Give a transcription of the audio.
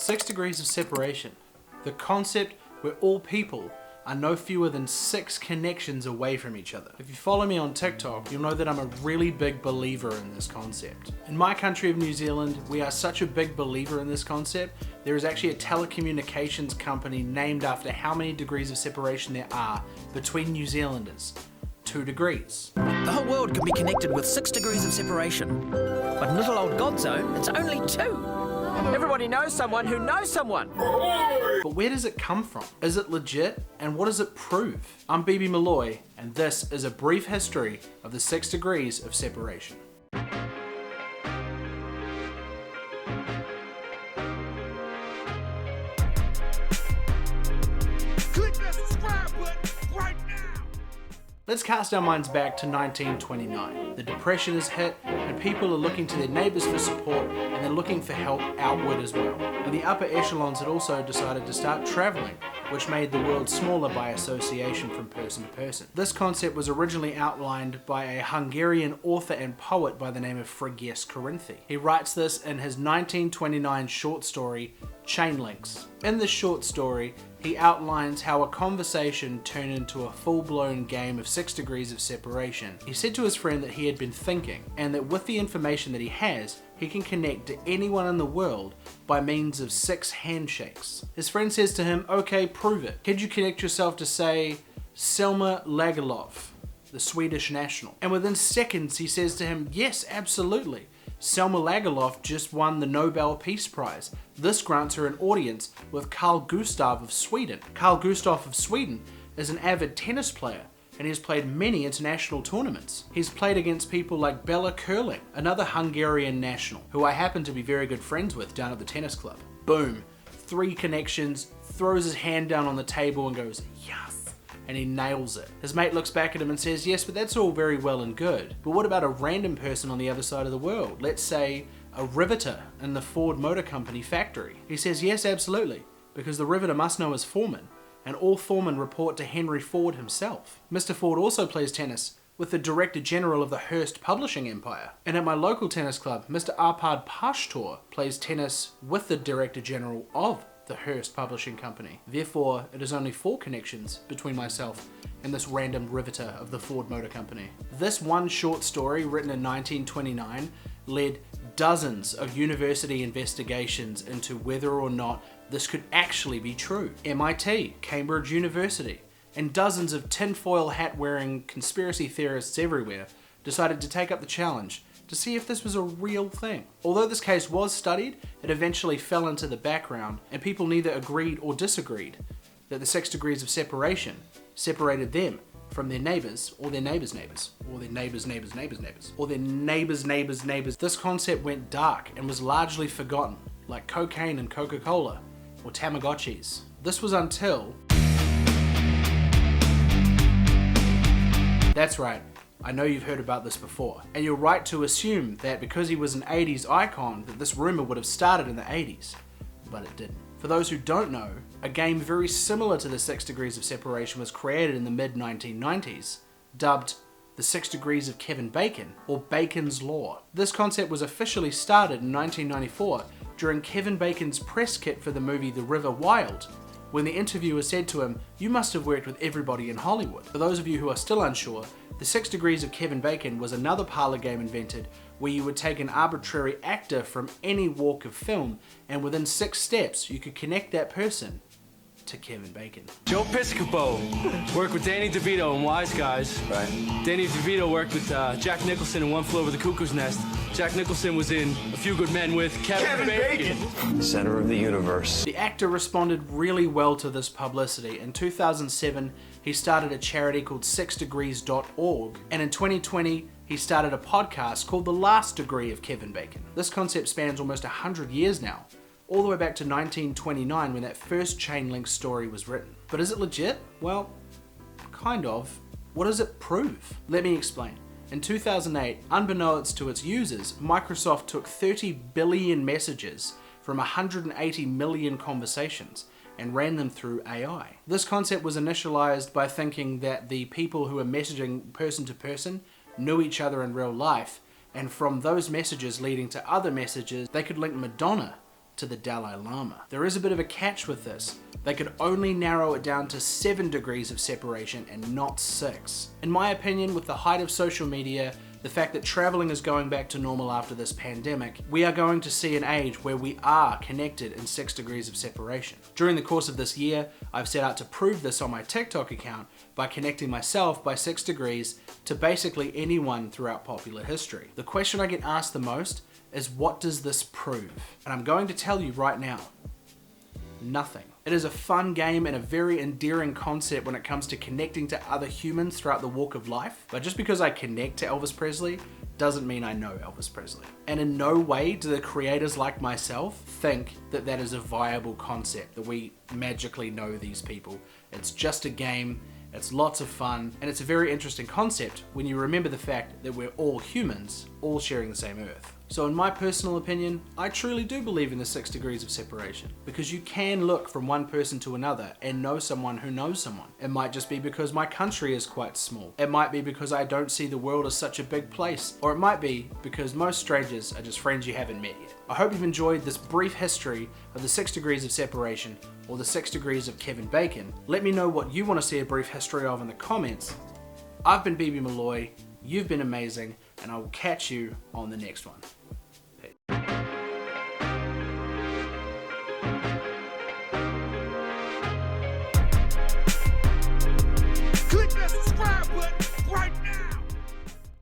6 degrees of separation. The concept where all people are no fewer than 6 connections away from each other. If you follow me on TikTok, you'll know that I'm a really big believer in this concept. In my country of New Zealand, we are such a big believer in this concept, there is actually a telecommunications company named after how many degrees of separation there are between New Zealanders. 2 degrees. The whole world can be connected with 6 degrees of separation. But in little old God's own, it's only 2. Everybody knows someone who knows someone. But where does it come from? Is it legit? And what does it prove? I'm Malloy, and this is a brief history of the 6 degrees of separation. Click that subscribe button right now. Let's cast our minds back to 1929. The Depression is hit and people are looking to their neighbours for support and they're looking for help outward as well. And the upper echelons had also decided to start travelling, which made the world smaller by association from person to person. This concept was originally outlined by a Hungarian author and poet by the name of Frigyes Karinthy. He writes this in his 1929 short story, Chain Links. In this short story, he outlines how a conversation turned into a full-blown game of 6 degrees of separation. He said to his friend that he had been thinking, and that with the information that he has, he can connect to anyone in the world by means of 6 handshakes. His friend says to him, okay, prove it. Could you connect yourself to, say, Selma Lagerlöf, the Swedish national? And within seconds he says to him, yes, absolutely. Selma Lagerlöf just won the Nobel Peace Prize. This grants her an audience with Carl Gustaf of Sweden. Carl Gustaf of Sweden is an avid tennis player and he has played many international tournaments. He's played against people like Bella Curling, another Hungarian national, who I happen to be very good friends with down at the tennis club. Boom, 3 connections, throws his hand down on the table and goes, yes. And he nails it. His mate looks back at him and says, yes, but that's all very well and good. But what about a random person on the other side of the world? Let's say a riveter in the Ford Motor Company factory. He says, yes, absolutely, because the riveter must know his foreman, and all foremen report to Henry Ford himself. Mr. Ford also plays tennis with the Director General of the Hearst Publishing Empire. And at my local tennis club, Mr. Arpad Pashtor plays tennis with the Director General of the Hearst Publishing Company. Therefore, it is only 4 connections between myself and this random riveter of the Ford Motor Company. This one short story, written in 1929, led dozens of university investigations into whether or not this could actually be true. MIT, Cambridge University, and dozens of tinfoil hat-wearing conspiracy theorists everywhere decided to take up the challenge to see if this was a real thing. Although this case was studied, it eventually fell into the background and people neither agreed or disagreed that the 6 degrees of separation separated them from their neighbours or their neighbours' neighbours or their neighbours' neighbours' neighbours' neighbours or their neighbours' neighbours' neighbours. This concept went dark and was largely forgotten, like cocaine and Coca-Cola or Tamagotchis. This was until... That's right. I know you've heard about this before, and you're right to assume that because he was an 80s icon that this rumour would have started in the 80s, but it didn't. For those who don't know, a game very similar to the 6 degrees of separation was created in the mid-1990s, dubbed the 6 degrees of Kevin Bacon, or Bacon's Law. This concept was officially started in 1994 during Kevin Bacon's press kit for the movie The River Wild, when the interviewer said to him, you must have worked with everybody in Hollywood. For those of you who are still unsure, the 6 degrees of Kevin Bacon was another parlour game invented where you would take an arbitrary actor from any walk of film and within 6 steps you could connect that person to Kevin Bacon. Joe Piscopo worked with Danny DeVito in Wise Guys. Right. Danny DeVito worked with Jack Nicholson in One Flew Over the Cuckoo's Nest. Jack Nicholson was in A Few Good Men with Kevin Bacon. Center of the universe. The actor responded really well to this publicity. In 2007, he started a charity called 6degrees.org, and in 2020, he started a podcast called The Last Degree of Kevin Bacon. This concept spans almost 100 years now, all the way back to 1929 when that first chain link story was written. But is it legit? Well, kind of. What does it prove? Let me explain. In 2008, unbeknownst to its users, Microsoft took 30 billion messages from 180 million conversations and ran them through AI. This concept was initialized by thinking that the people who were messaging person to person knew each other in real life, and from those messages leading to other messages, they could link Madonna, to the Dalai Lama. There is a bit of a catch with this. They could only narrow it down to 7 degrees of separation and not 6. In my opinion, with the height of social media, the fact that traveling is going back to normal after this pandemic, we are going to see an age where we are connected in 6 degrees of separation. During the course of this year, I've set out to prove this on my TikTok account by connecting myself by 6 degrees to basically anyone throughout popular history. The question I get asked the most is, what does this prove? And I'm going to tell you right now, nothing. It is a fun game and a very endearing concept when it comes to connecting to other humans throughout the walk of life. But just because I connect to Elvis Presley doesn't mean I know Elvis Presley. And in no way do the creators like myself think that that is a viable concept, that we magically know these people. It's just a game, it's lots of fun, and it's a very interesting concept when you remember the fact that we're all humans, all sharing the same earth. So in my personal opinion, I truly do believe in the 6 degrees of separation, because you can look from one person to another and know someone who knows someone. It might just be because my country is quite small. It might be because I don't see the world as such a big place. Or it might be because most strangers are just friends you haven't met yet. I hope you've enjoyed this brief history of the 6 degrees of separation, or the 6 degrees of Kevin Bacon. Let me know what you want to see a brief history of in the comments. I've been BB Malloy, you've been amazing, and I will catch you on the next one.